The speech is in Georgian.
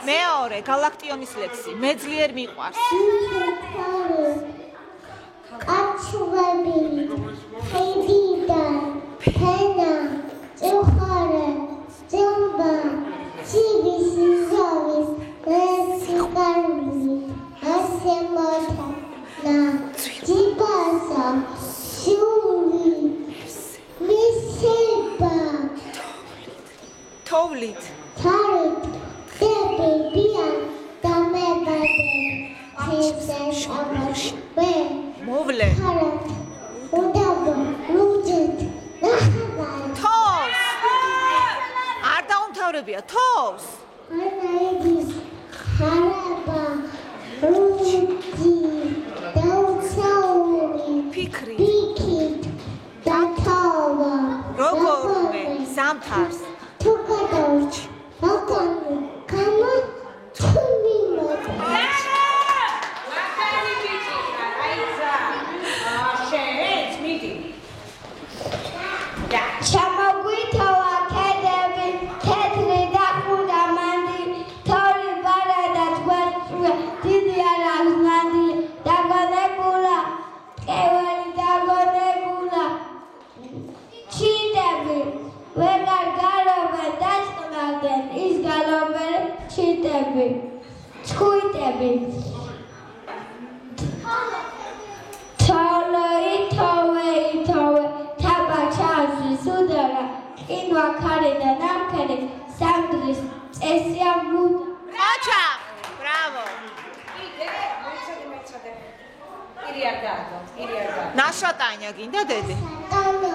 მეორე გალაქტიონის ლექსი მე ძლიერ მიყვარს კაცვები ჰეიდიდან ფენა წუხარე ძომბა ცივის ზოვის ლესიკარული ასემოთა და ჯიბასა შული მისება თოვლით თარით დები ბიან დამებადე ცისეს ამაშვე მოვლე თარით უდაბო ლუჯეთ ნახავარ თოვს არ დაუმთავრებია თოვს ანაიდის ხარაბა ლუჯი დაუცაური ფიქრი ბიქით დათავა როგორ ზამთარს თუ გადავრჩ აკონი კამა თუმი მოწყდა ჩამოგვითავა ქედები თეთრი და ხუდა მანდი თოვლი ბარა და ჯგვარწვე დიდი არ აქვს მანდი დაგონებულა ტყეველი დაგონებულა ჩიტები ვეღარ გარობენ დაწყნავდნენ ის გალობენ ჩიტები ჩხუიტები თოვე თაბა ჩავსი სუდარა ყინვა ქარი და ნამქერი სამდრის წესია მუდა აჩა ბრავო ირიარდა ნაშატანია გინდა დედი კანო